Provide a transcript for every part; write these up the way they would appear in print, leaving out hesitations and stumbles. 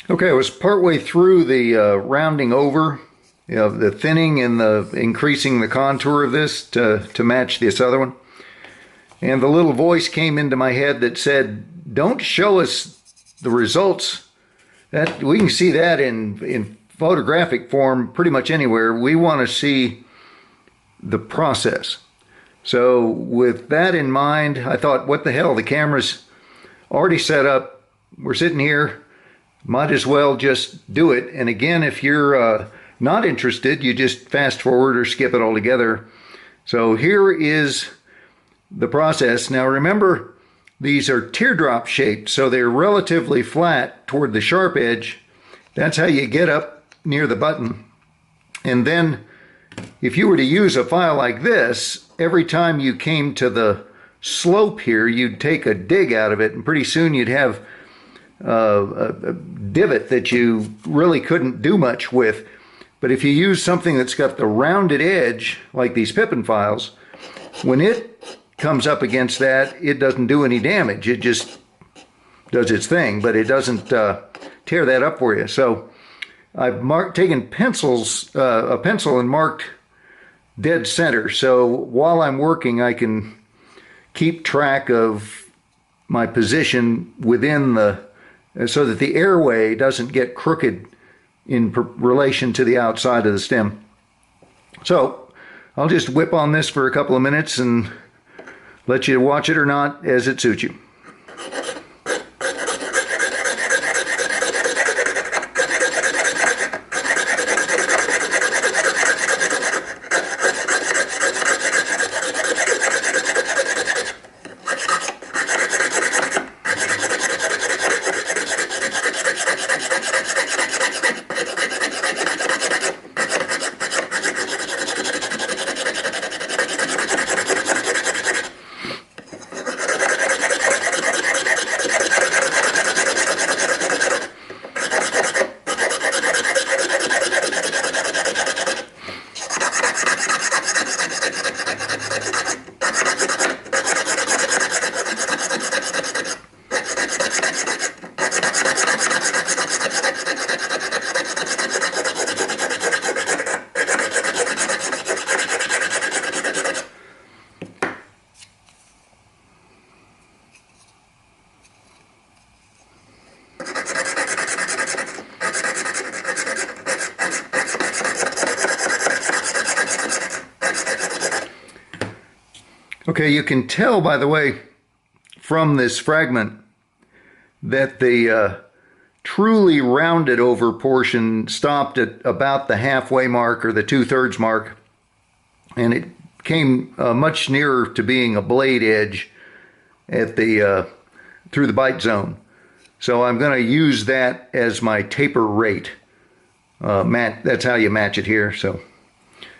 Okay, I was partway through the rounding over, the thinning and the increasing the contour of this to match this other one. And the little voice came into my head that said, don't show us the results. That we can see that in photographic form pretty much anywhere. We want to see the process. So with that in mind, I thought, what the hell, the camera's already set up. We're sitting here. Might as well just do it. And again, if you're not interested, you just fast forward or skip it altogether. So here is the process. Now remember, these are teardrop shaped, so they're relatively flat toward the sharp edge. That's how you get up near the button. And then if you were to use a file like this, every time you came to the slope here, you'd take a dig out of it, and pretty soon you'd have a divot that you really couldn't do much with. But if you use something that's got the rounded edge, like these Pippin files, when it comes up against that, it doesn't do any damage. It just does its thing, but it doesn't tear that up for you. So I've taken a pencil and marked dead center. So while I'm working, I can keep track of my position within so that the airway doesn't get crooked in relation to the outside of the stem. So I'll just whip on this for a couple of minutes and let you watch it or not as it suits you. Okay, you can tell, by the way, from this fragment that the truly rounded over portion stopped at about the halfway mark or the 2/3 mark, and it came much nearer to being a blade edge at the through the bite zone. So I'm going to use that as my taper rate. That's how you match it here. So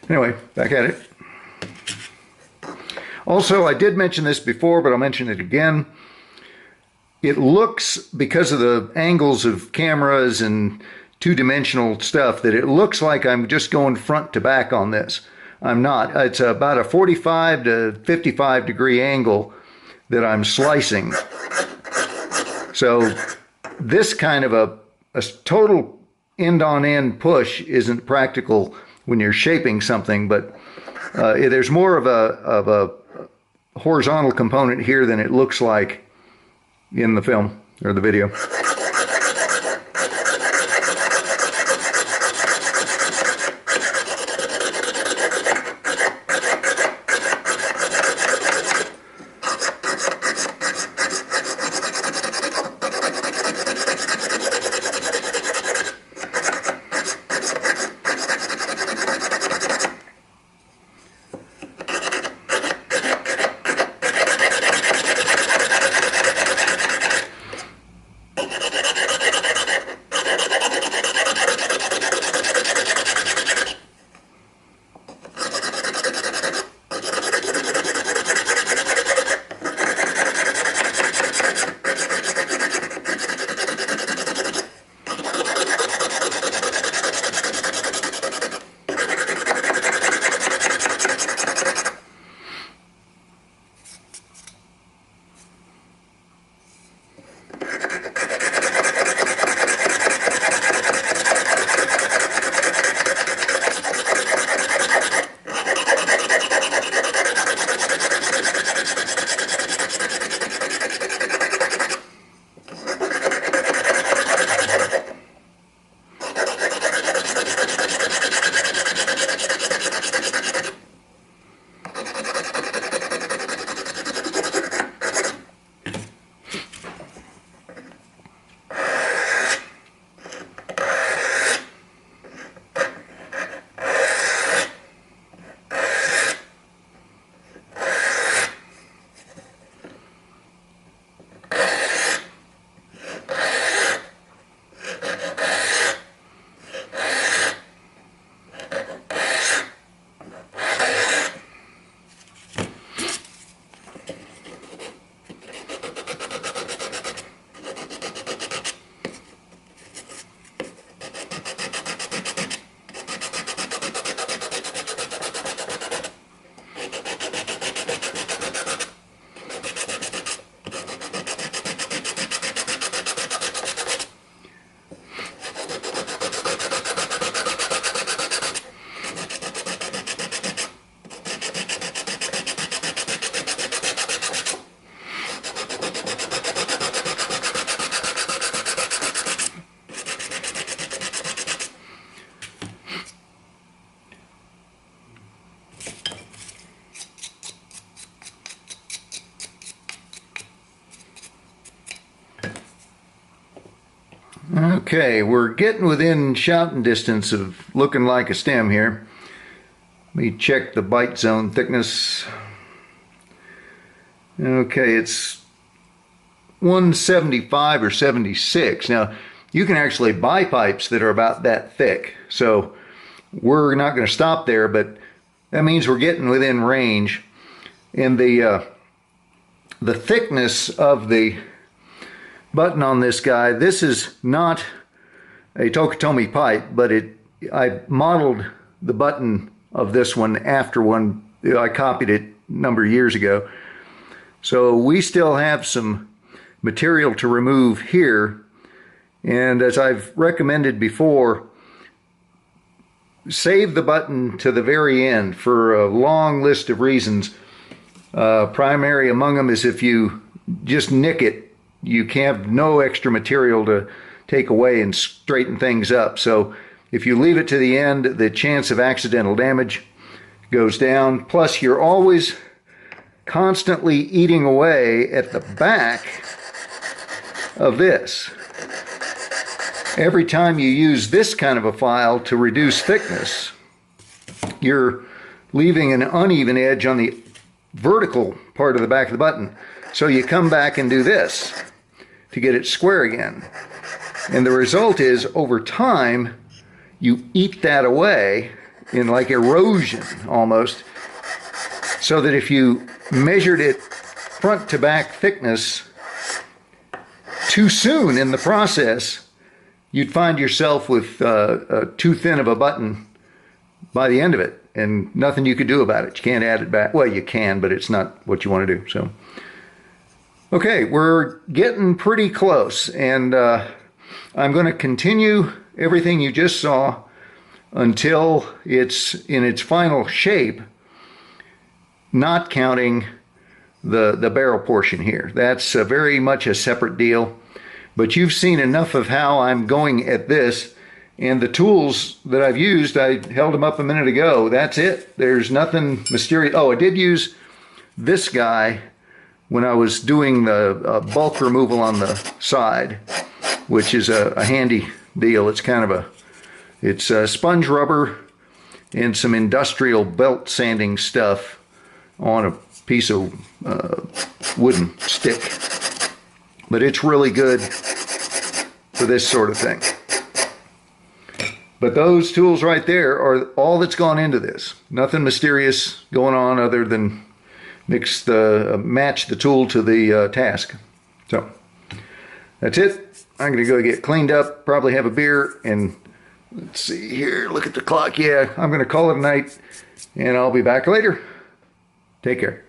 anyway, back at it. Also, I did mention this before, but I'll mention it again. It looks, because of the angles of cameras and two-dimensional stuff, that it looks like I'm just going front to back on this. I'm not. It's about a 45 to 55 degree angle that I'm slicing. So this kind of a total end-on-end push isn't practical when you're shaping something, but there's more of a horizontal component here than it looks like in the film or the video. Okay, we're getting within shouting distance of looking like a stem here. Let me check the bite zone thickness. Okay, it's 175 or 76. Now, you can actually buy pipes that are about that thick, so we're not going to stop there, but that means we're getting within range. And the thickness of the button on this guy, this is not a Tokutomi pipe, but I modeled the button of this one after one. I copied it a number of years ago. So we still have some material to remove here, and as I've recommended before, save the button to the very end for a long list of reasons. Primary among them is if you just nick it, you can have no extra material to take away and straighten things up. So if you leave it to the end, the chance of accidental damage goes down. Plus, you're always constantly eating away at the back of this. Every time you use this kind of a file to reduce thickness, you're leaving an uneven edge on the vertical part of the back of the button. So you come back and do this to get it square again. And the result is, over time, you eat that away in like erosion almost, so that if you measured it front to back thickness too soon in the process, you'd find yourself with too thin of a button by the end of it, and nothing you could do about it. You can't add it back. Well, you can, but it's not what you want to do. So, okay, we're getting pretty close, and I'm going to continue everything you just saw until it's in its final shape, not counting the barrel portion here. That's very much a separate deal, but you've seen enough of how I'm going at this, and the tools that I've used, I held them up a minute ago. That's it. There's nothing mysterious. Oh, I did use this guy when I was doing the bulk removal on the side, which is a handy deal. It's kind of it's sponge rubber and some industrial belt sanding stuff on a piece of wooden stick. But it's really good for this sort of thing. But those tools right there are all that's gone into this. Nothing mysterious going on other than match the tool to the task. So that's it. I'm going to go get cleaned up, probably have a beer, and let's see here, look at the clock. Yeah, I'm going to call it a night, and I'll be back later. Take care.